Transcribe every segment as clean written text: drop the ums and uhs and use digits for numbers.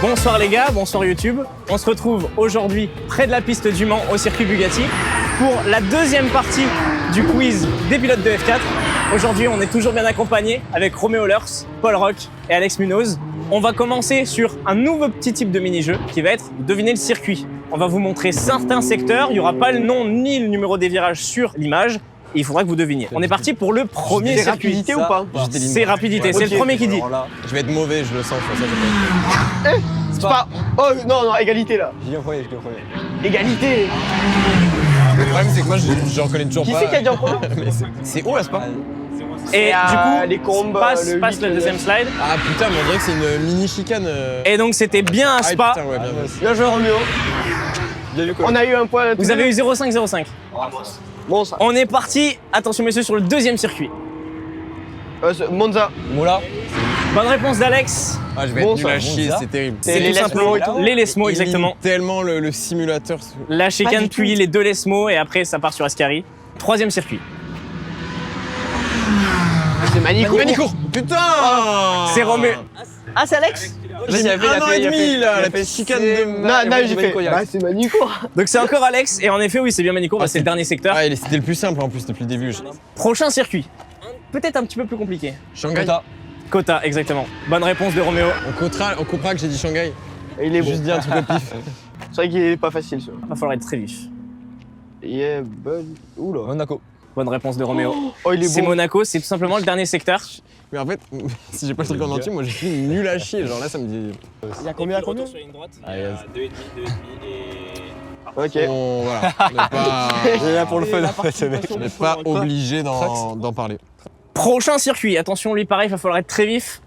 Bonsoir les gars, bonsoir YouTube. On se retrouve aujourd'hui près de la piste du Mans au circuit Bugatti pour la deuxième partie du quiz des pilotes de F4. Aujourd'hui, on est toujours bien accompagné avec Roméo Leurs, Paul Roch et Alex Munoz. On va commencer sur un nouveau petit type de mini-jeu qui va être deviner le circuit. On va vous montrer certains secteurs, il n'y aura pas le nom ni le numéro des virages sur l'image. Et il faudra que vous deviniez. On est parti pour le premier circuit. C'est rapidité ou pas? C'est rapidité, c'est le premier qui dit. Là, je vais être mauvais, je le sens. Ça, C'est pas... Oh non, non, égalité là. je dis en premier. Égalité. Le problème, c'est que moi, je reconnais toujours Qui pas. c'est qui a dit en premier? C'est haut, là, c'est pas? Et du coup, les combes, passe le deuxième slide. Ah putain, mais on dirait que c'est une mini chicane. Et donc c'était bien à Spa. Putain, ouais, bien vu. Bien joué Roméo. On a eu un point. Vous avez eu 0,5-0,5. Bon ça. On est parti, attention messieurs, sur le deuxième circuit. Monza. Moula. Bonne réponse d'Alex. Ah, je vais Bon, être nul ça, à chier, bon, ça. c'est terrible. C'est les tout simplement Lesmo et tout. les Lesmo, Il exactement. limite tellement le simulateur. La Pas chicane du puis tout. les deux Lesmo et après ça part sur Ascari. Troisième circuit. C'est Manicourt. Manicourt. Putain. C'est Roméo. Ah c'est Alex? J'ai mis un an et demi là, la petite chicane de. Non, j'ai fait. Bah, c'est Manicourt. Donc c'est encore Alex et en effet oui c'est bien Manicourt, bah, c'est le dernier secteur. Ah, c'était le plus simple en plus depuis le début. Prochain circuit. Peut-être un petit peu plus compliqué. Shanghai. Kota, exactement. Bonne réponse de Roméo. On coupera que j'ai dit Shanghai. Il est bon. Juste dire un truc au pif. C'est vrai qu'il est pas facile celui-là. Va falloir être très vif. Yeah, bonne. Oula. Monaco. Bonne réponse de Roméo. Oh, il est C'est bon. Monaco, c'est tout simplement le dernier secteur. Mais en fait, si j'ai pas le truc en entier, moi je suis nul à chier. Genre là, ça me dit. Il y a combien? Ah, yes. 2,5. Ok. Bon, voilà. On n'est pas, Il est là pour le fun en fait, ce mec. on n'est pas obligé d'en parler. Prochain circuit. Attention, lui pareil, il va falloir être très vif.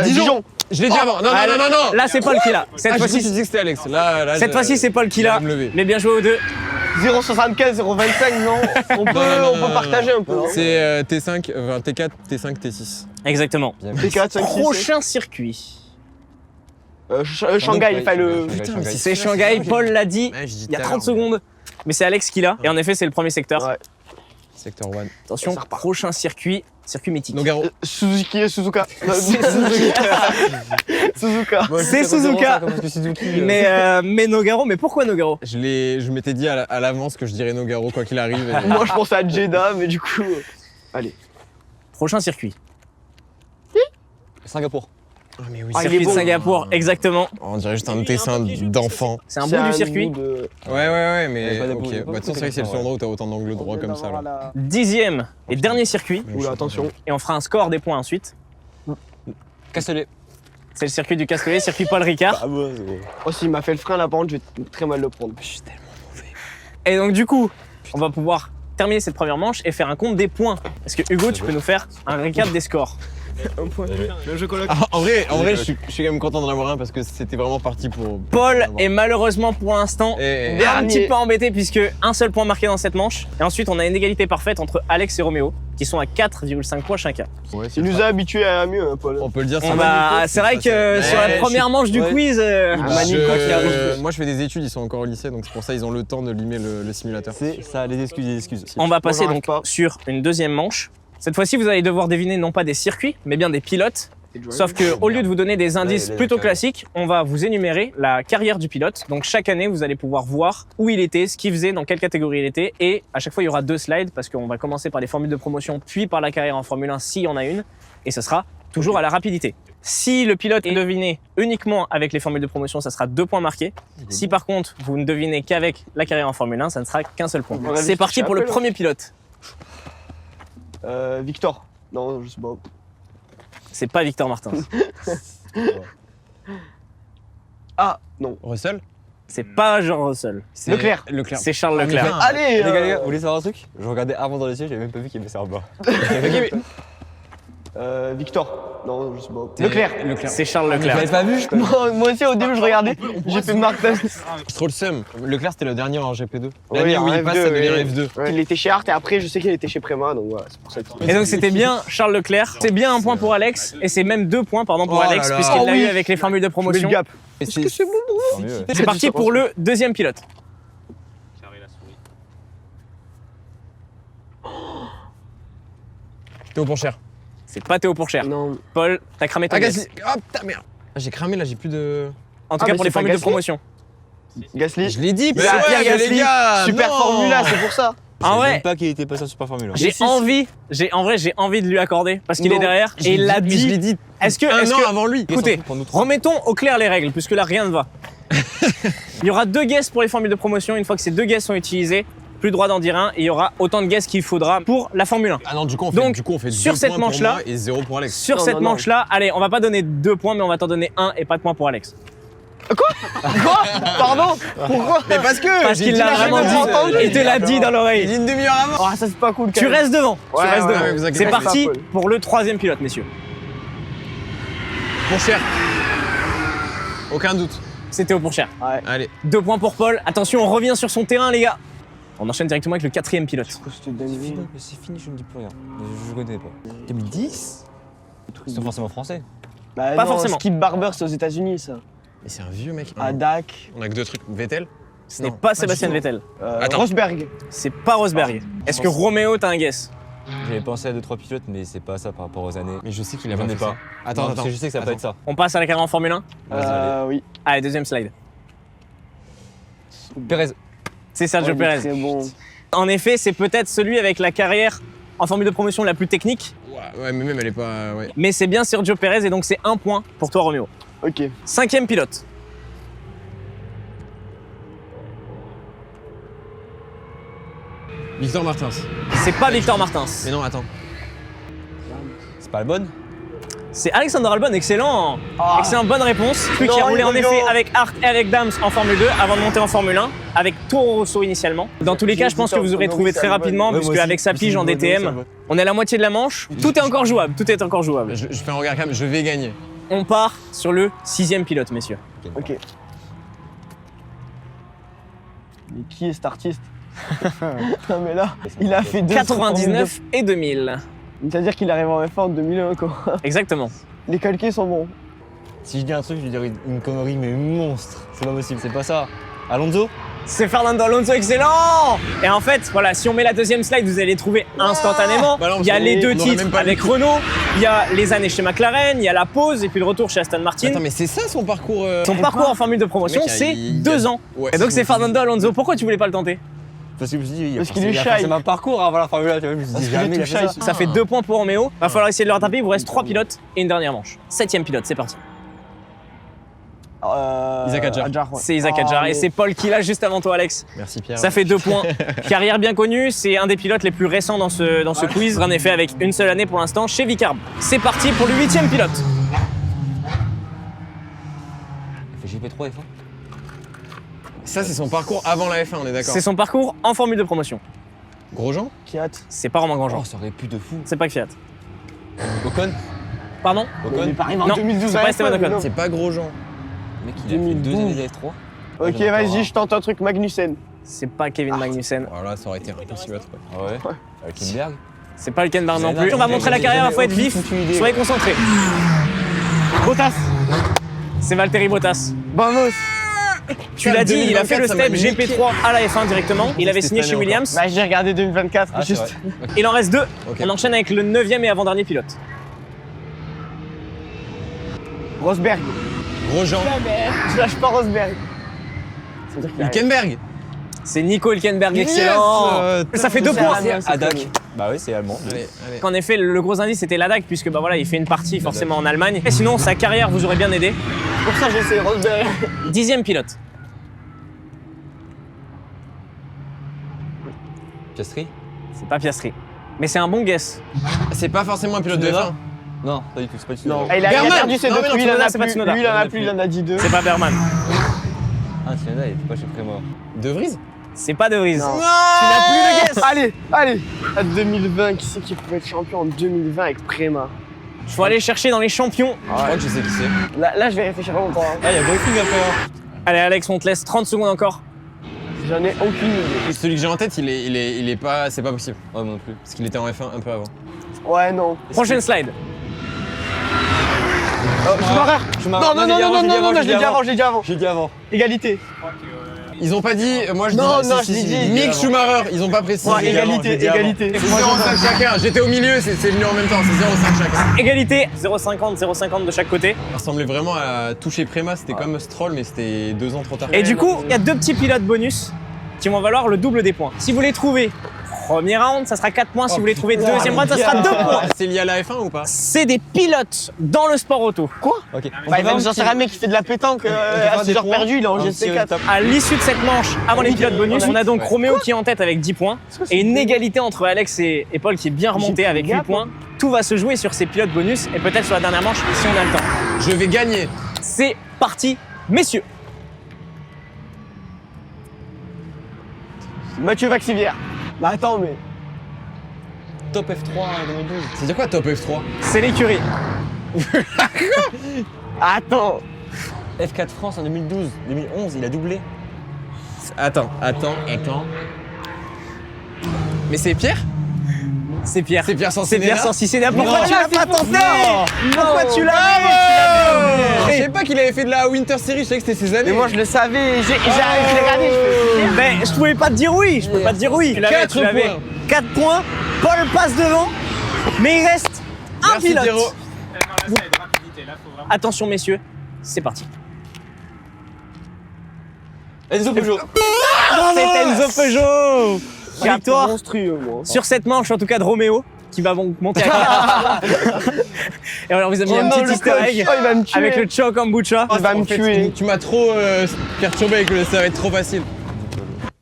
Dijon. Je l'ai dit avant. Non, Ah, non, non, non. Là c'est Paul qui l'a. Cette Ah, je fois-ci, me suis dit que c'était Alex. Là, cette fois-ci c'est Paul qui l'a. me lever. Mais bien joué aux deux. 0,75, 0,25, non. On peut partager un peu. C'est T5, enfin T4, T5, T6. Exactement. T4, 5, 6. Prochain circuit. Shanghai, enfin le. Putain, mais C'est Shanghai, Paul l'a dit Ouais, je dis il y a tout à 30 l'heure. secondes. Mais c'est Alex qui l'a. Et en effet, c'est le premier secteur. Ouais. Secteur 1. Attention, Ça repart. prochain circuit, circuit mythique. Nogaro. Suzuki et Suzuka. Suzuka. C'est Suzuka. Mais Nogaro, mais pourquoi Nogaro? Je m'étais dit à l'avance que je dirais Nogaro quoi qu'il arrive. et- Moi je pensais à Jeddah, mais du coup. Allez. Prochain circuit. Singapour. Ah, mais oui. Ah, il est Circuit de bon. Singapour, exactement. On dirait juste un dessin d'enfant. C'est un bout du circuit. Ouais, mais. pas des Ok. bouts, Bah, de toute façon, c'est vrai que c'est le seul endroit où t'as autant d'angles droits comme ça là. 10e et dernier circuit. Oula, attention. Et on fera un score des points ensuite. Castellet. C'est le circuit du Castellet, circuit Paul Ricard. Ah bon, c'est bon. Oh, s'il m'a fait le frein là, par contre, je vais très mal le prendre. Et donc du coup, on va pouvoir terminer cette première manche et faire un compte des points. Est-ce que Hugo, tu peux nous faire un récap des scores? Ah, en vrai, je suis quand même content d'en avoir un parce que c'était vraiment parti pour. Paul est malheureusement pour l'instant Et- un Dernier. petit peu embêté puisque un seul point marqué dans cette manche. Et ensuite, on a une égalité parfaite entre Alex et Roméo qui sont à 4,5 points chacun. Ouais, Il nous a habitués à mieux, hein, Paul. On peut le dire. On va... C'est vrai que sur la première manche du quiz, Manique, quoi qu'il arrive. Moi, je fais des études, ils sont encore au lycée, donc c'est pour ça ils ont le temps de limer le simulateur. C'est ça, les excuses. on va passer j'arrive donc pas. sur une deuxième manche. Cette fois-ci, vous allez devoir deviner non pas des circuits, mais bien des pilotes. Sauf que au lieu de vous donner des indices Ouais, plutôt ouais. classiques, on va vous énumérer la carrière du pilote. Donc chaque année, vous allez pouvoir voir où il était, ce qu'il faisait, dans quelle catégorie il était. Et à chaque fois, il y aura 2 slides parce qu'on va commencer par les formules de promotion, puis par la carrière en Formule 1 s'il y en a une. Et ce sera toujours à la rapidité. Si le pilote est deviné uniquement avec les formules de promotion, ça sera 2 points marqués. Si par contre, vous ne devinez qu'avec la carrière en Formule 1, ça ne sera qu'un seul point. On aurait C'est vu parti ce pour le qu'il premier pilote. Victor. Non, je sais pas. C'est pas Victor Martins. Ah, non. Russell. C'est pas Jean Russell. C'est Leclerc. Leclerc. C'est Charles Leclerc. Ah, Allez Les gars, vous voulez savoir un truc? Je regardais avant dans les yeux, j'avais même pas vu qu'il y avait ça en bas. Victor. Non, je sais pas. C'est Leclerc. C'est Charles Vous Leclerc. l'avez pas vu? Moi aussi, au début, je regardais. J'ai fait Martin. J'ai trop le seum. Leclerc, c'était le dernier en GP2. Oui, L'année où en il passe, F2, ça devient oui. F2. Il était chez Art et après, je sais qu'il était chez Prema, donc voilà, c'est pour ça que. Et donc c'était bien Charles Leclerc, c'est bien un point pour Alex, et c'est même 2 points pardon, pour Oh là Alex, là. puisqu'il Oh l'a oui. eu avec les formules de Je mets promotion. le gap. Est-ce que c'est bon? Tant mieux. C'est parti pour le deuxième pilote. Théo Pourchère. C'est pas Théo Pourchère. Non. Paul, t'as cramé ta Agassi. guess. Oh putain, merde. J'ai cramé là, j'ai plus de. En tout Ah, cas mais pour les c'est pas formules de Gasly promotion. Gasly. Je l'ai dit, Mais Pierre ouais, mais Gasly. les gars, Super non. Formula, c'est pour ça. En Je savais vrai, même pas qu'il était passé sur Super Formula. j'ai envie de lui accorder parce qu'il est Non. derrière et il l'a Mais je l'ai dit. dit Est-ce que, un est-ce an que, avant lui. écoutez, remettons au clair les règles puisque là rien ne va. Il y aura 2 guesses pour les formules de promotion. Une fois que ces 2 guesses sont utilisées, plus le droit d'en dire un et il y aura autant de guesses qu'il faudra pour la Formule 1. Ah non, du coup, on Donc, fait sur 2 cette points pour manche-là- moi et 0 pour Alex. Sur Non, cette non, non. manche-là, allez, on va pas donner 2 points, mais on va t'en donner 1 et pas de points pour Alex. Quoi? Pardon? Pourquoi? Mais parce que Parce j'ai qu'il dit l'a la vraiment réponse. dit. Il te l'a dit dans Il l'oreille. dit une demi-heure avant. Ah, ça c'est pas cool. quand Tu même. restes devant. Ouais, tu restes ouais, devant. ouais, vous inquiétez C'est pas, parti c'est pas pour le 3e pilote, messieurs. Pour cher. Aucun doute. C'était au pour cher. Ouais. Allez. 2 points pour Paul. Attention, on revient sur son terrain, les gars. On enchaîne directement avec le 4e pilote. Cette dinguerie. C'est fini, je ne dis plus rien. Je connais pas. 2010 C'est forcément français. Bah, Pas non, forcément. Skip Barber, c'est aux États-Unis ça. Mais c'est un vieux mec. À Dak. On a que 2 trucs. Vettel. Ce n'est Non, pas du Sébastien tout. Vettel. Attends. Rosberg. C'est pas Rosberg. Est-ce que Roméo, t'as un guess? J'avais pensé à 2-3 pilotes, mais c'est pas ça par rapport aux années. Mais je sais qu'il a J'en pas ai fait pas. ça. Attends, Non, attends. parce que je sais que ça peut être ça. On passe à la carrière en Formule 1. Oui. Allez, 2e slide. Pérez. C'est Sergio Ouais, il est Pérez. Très bon. En effet, c'est peut-être celui avec la carrière en formule de promotion la plus technique, Ouais, mais même elle est pas. Ouais. mais c'est bien Sergio Pérez et donc c'est 1 point pour toi, Roméo. Ok. 5e pilote. Victor Martins. C'est pas Victor Martins. Mais non, attends. C'est pas Albon. C'est Alexander Albon, excellent. Ah. Excellent, bonne réponse. Lui Non, qui a roulé il en est effet brillant. avec Art Eric Dams en Formule 2 avant de monter en Formule 1, avec Toro Rosso initialement. Dans tous les cas, je pense que vous aurez trouvé très rapidement, puisque avec sa pige en DTM, on est à la moitié de la manche. Tout est encore jouable, tout est encore jouable. Je fais un regard quand même, je vais gagner. On part sur le 6e pilote, messieurs. Ok. Mais qui est cet artiste? Non mais là, il a fait 99 et 2000. C'est-à-dire qu'il arrive en F1 en 2001 quoi. Exactement. Les calqués sont bons. Si je dis un truc, je vais dire une connerie, mais monstre. C'est pas possible, c'est pas ça. Alonso. C'est Fernando Alonso, excellent. Et en fait, voilà, si on met la 2e slide, vous allez les trouver instantanément. Bah non, Il y a parce les qu'on 2 aurait titres même pas avec lu. Renault, il y a les années chez McLaren, il y a la pause et puis le retour chez Aston Martin. Attends, mais c'est ça son parcours. Son parcours en formule de promotion, Le mec, c'est il- 2 ans. Ouais, Et donc c'est c'est- Fernando Alonso. Pourquoi tu voulais pas le tenter? Parce que je me suis dit, Parce qu'il est shy. C'est ma parcours avant la Formule 1, tu vois. Je me suis Parce dit, qu'il est jamais il a tout fait shy. ça. Ça fait 2 points pour Roméo. Va falloir essayer de le rattraper. Il vous reste 3 pilotes et une dernière manche. 7e pilote, c'est parti. Isaac Hadjar. Ouais. C'est Isaac Ah, Hadjar et mais- c'est Paul qui l'a juste avant toi, Alex. Merci Pierre. Ça fait 2 points. Carrière bien connue, c'est un des pilotes les plus récents dans ce quiz. En effet, avec une seule année pour l'instant chez Vicarb. C'est parti pour le 8e pilote. Il fait GP3 F1. Ça, c'est son parcours avant la F1, on est d'accord. C'est son parcours en formule de promotion. Grosjean. Fiat. C'est pas Romain Grosjean. Oh, ça aurait pu de fou. C'est pas Fiat. Ocon. Pardon? Mais il Ocon. est pas arrivé en Non, 2012 c'est à pas F1, Esteban Ocon. non. C'est pas Grosjean. Le mmec, il a fait 2 années de F3. Ok, vas-y, je tente un truc. Magnussen. C'est pas Kevin Magnussen. Voilà, ça aurait été impossible à trouver. Ah ouais. Avec Hülkenberg. C'est pas Hülkenberg non Mais plus. non, On va mais montrer la j'ai carrière, il jamais faut être vif. aucune idée. Soyez concentrés. Bottas. C'est Valtteri Bottas. Vamos. Tu l'as dit, il a fait le 2024, ça m'a step niqué. GP3 à la F1 directement. Il avait signé chez Stéphane Williams. Bah, j'ai regardé 2024, Ah, c'est juste. vrai. Il en reste 2. Ok. On enchaîne avec le 9e et avant-dernier pilote. Rosberg. Grosjean. Je lâche pas Rosberg. Ça veut dire qu'il arrive. Hülkenberg. C'est Nico Hülkenberg, Yes, excellent. Ça fait 2 c'est points. allemand, c'est Hadak. connu. Bah oui, c'est allemand. Allez, allez. En effet, le gros indice c'était l'ADAC puisque bah voilà, il fait une partie forcément en Allemagne. Et sinon, sa carrière vous aurait bien aidé. Pour ça, j'essaie Rosberg. 10e pilote. Piastri. C'est pas Piastri. Mais c'est un bon guess. C'est pas forcément un pilote de Tsunoda. F1. Non, pas du tout, c'est pas du Non. tout. Ah, il a Berman. perdu ses Non, deux. mais non, Lui, il en Tsunoda, a c'est pas plus. Tsunoda. Lui, il en a plus, il en a dit 2. C'est pas Berman. Ah, Tsunoda, il était pas chez Prémor. De Vries. C'est pas De Vries. Non. Tu n'as plus le guess. Allez, allez. À 2020, qui c'est qui pouvait être champion en 2020 avec Préma? Faut aller chercher dans les champions. Je crois que je sais qui c'est. Là, je vais réfléchir longtemps. hein. Ah, il y a Briefing après. Hein. Allez Alex, on te laisse 30 secondes encore. J'en ai aucune idée. Celui que j'ai en tête, il est pas. C'est pas possible. Ouais, moi non plus. Parce qu'il était en F1 un peu avant. Ouais, non. Prochaine slide. Schumacher. Non, non, non, non, non, non, non, je l'ai dit avant, je l'ai dit avant. J'ai dit avant. Égalité. Ils ont pas dit, moi je dis. Non, je l'ai dit. Mick Schumacher, ils ont pas précisé. Ouais, égalité. C'est 0,5 chacun, j'étais au milieu, c'est venu en même temps, c'est 0,5 chacun. Égalité, 0,50 de chaque côté. Ça ressemblait vraiment à toucher Préma, c'était comme Stroll, mais c'était 2 ans trop tard. Et du coup, il y a 2 petits pilotes bonus qui vont valoir le double des points. Si vous les trouvez premier round, ça sera 4 points. Si vous les trouvez deuxième round, ça sera 2 points. C'est lié à la F1 ou pas? C'est des pilotes dans le sport auto. Quoi? Ok. Bah, il va nous sortir un mec qui fait de la pétanque à 6 heures perdues, il est en GC4. À l'issue de cette manche, avant les pilotes bonus, on a donc Roméo qui est en tête avec 10 points et une égalité entre Alex et Paul qui est bien remontée avec 8 points. Tout va se jouer sur ces pilotes bonus et peut-être sur la dernière manche si on a le temps. Je vais gagner. C'est parti, messieurs. Mathieu Vaxivière. Bah attends, mais. Top F3 2012. C'est-à-dire quoi top F3? C'est l'écurie. Attends. F4 France en 2012, 2011, il a doublé. Attends. Mais c'est Pierre? C'est Pierre. C'est Pierre C'est Pierre Sancinella. Sancinella. Pourquoi Non, tu l'as pas tenté? Pourquoi tu l'as Je savais pas qu'il avait fait de la Winter Series, je savais que c'était ses années. Mais moi je le savais, je l'ai regardé, je fais. Mais je pouvais pas te dire oui, je peux pas te dire oui. Tu l'avais, 4 tu l'avais. points. 4 points, Paul passe devant, mais il reste un Merci, pilote. Pierrot. Attention messieurs, c'est parti. Enzo Peugeot. C'est Enzo Peugeot. Victoire monstrueux, moi. sur cette manche en tout cas de Roméo qui va donc monter à 4. Et alors vous avez mis un petit easter egg Oh, il va me tuer. avec le Cho Kombucha. Il va me tuer. Tu m'as trop perturbé avec le ça va être trop facile.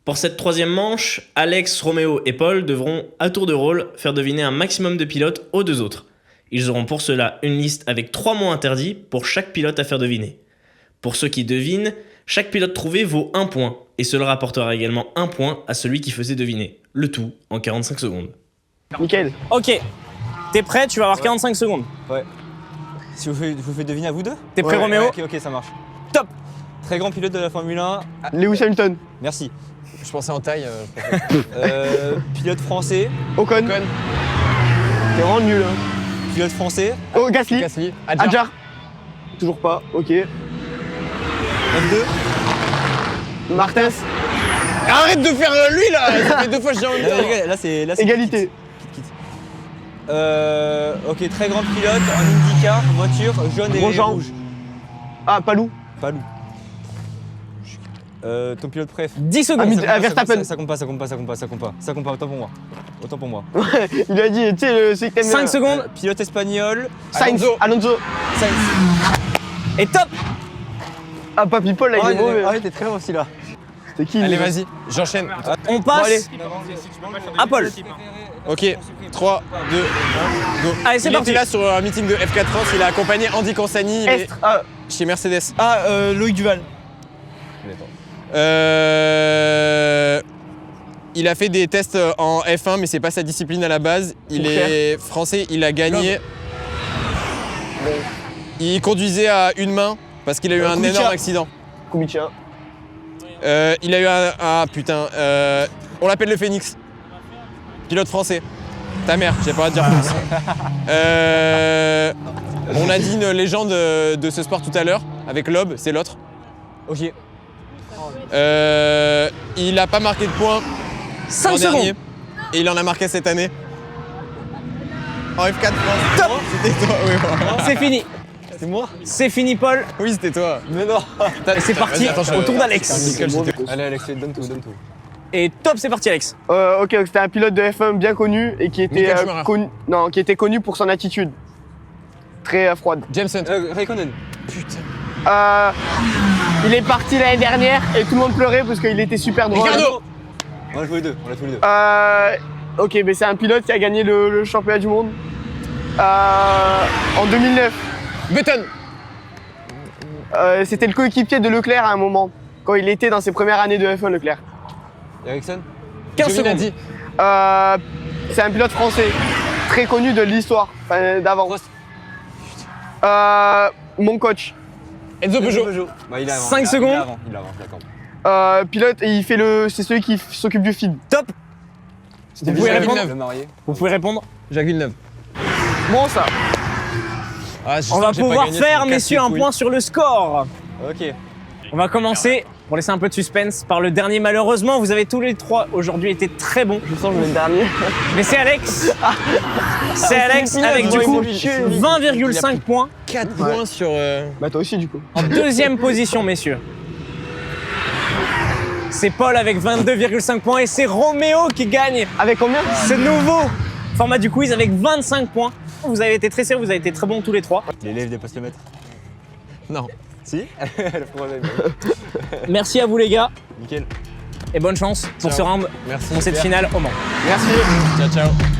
Pour cette troisième manche, Alex, Roméo et Paul devront, à tour de rôle, faire deviner un maximum de pilotes aux 2 autres. Ils auront pour cela une liste avec 3 mots interdits pour chaque pilote à faire deviner. Pour ceux qui devinent, chaque pilote trouvé vaut 1 point, et cela rapportera également 1 point à celui qui faisait deviner. Le tout en 45 secondes. Nickel. Ok, t'es prêt, tu vas avoir 45 secondes. Ouais. Si vous faites deviner à vous deux? T'es prêt Ouais, Roméo? Ok, ça marche. Top. Très grand pilote de la Formule 1. Lewis Hamilton. Merci. Je pensais en taille. Pilote français. Ocon. Ocon. T'es vraiment nul. Hein. Pilote français. Oh, Gasly. Gasly. Adjar. Adjar. Toujours pas, ok. F2. Martins. Arrête de faire lui là. Ça fait 2 fois que je dis en même temps. Là c'est Égalité. Ok, très grand pilote en IndyCar, voiture jaune et Grosjean. rouge. Ah, Palou. Palou. Ton pilote préf. 10 secondes. Verstappen. Ça compte pas, ça compte pas, autant pour moi. Autant pour moi. Il a dit, tu sais, c'est que t'aimes 5 secondes Pilote espagnol. Sainz. Alonso. Sainz. et top. Ah, Papy Paul, là, il est mauvais. Ah ouais, t'es très bon aussi là. C'était qui Allez lui vas-y, j'enchaîne. On passe à Paul. Ok, 3, 2, 1, go. Allez, c'est il parti. était là sur un meeting de F4 France, il a accompagné Andy Consani il est Estre. Ah, chez Mercedes. Loïc Duval. Il a fait des tests en F1 mais c'est pas sa discipline à la base. Il Son est français, il a gagné. Il conduisait à une main parce qu'il a eu un Kubica. énorme accident. Kubica. Il a eu putain. On l'appelle le Phénix. Pilote français. Ta mère, j'ai pas à te dire plus. On a dit une légende de ce sport tout à l'heure, avec Loeb, c'est l'autre. Ok. Il a pas marqué de points 5 l'an dernier. secondes. Et il en a marqué cette année. En F4 France. Top. C'était toi, oui. Voilà. C'est fini. C'est moi? C'est fini Paul. Oui, c'était toi. Mais non. Et c'est parti au tour d'Alex. Allez Alex, donne tout. Et top, c'est parti Alex. Ok, c'était un pilote de F1 bien connu et qui était, Michael Schumacher. qui était connu pour son attitude. Très froide. James Hunt. Raikkonen. Putain. Il est parti l'année dernière et tout le monde pleurait parce qu'il était super drôle. Ricardo. On l'a joué deux, on l'a tous les deux. Ok, mais c'est un pilote qui a gagné le championnat du monde en 2009. Button. C'était le coéquipier de Leclerc à un moment, quand il était dans ses premières années de F1, Leclerc. Ericsson. 15 secondes. Giovinazzi. C'est un pilote français, très connu de l'histoire, d'avant. Mon coach. Enzo Peugeot. Bah, il est avant. 5 secondes. Il est avant, je l'accorde. Pilote, et c'est celui qui s'occupe du feed. Top. Vous pouvez Jacques répondre. Villeneuve. Le marié. Vous pouvez répondre. Jacques Villeneuve. Bon, ça. Ah, je On sens va que j'ai pas pouvoir gagné, faire, ça me casse messieurs, les un couilles. point sur le score. Ok. On va commencer, pour laisser un peu de suspense, par le dernier. Malheureusement, vous avez tous les trois aujourd'hui été très bons. Je sens que je vais le dernier. Mais c'est Alex. C'est Alex avec du coup 20,5 points. 4 points sur. Bah toi aussi du coup. En deuxième position, messieurs. C'est Paul avec 22,5 points et c'est Roméo qui gagne Avec combien? ce nouveau format du quiz avec 25 points. Vous avez été très sérieux, vous avez été très bons tous les trois. L'élève dépasse le maître. Non. Si. Le problème. Merci à vous les gars Nickel. et bonne chance pour Ciao. ce round Merci. pour cette finale au Mans. Merci. Ciao, ciao.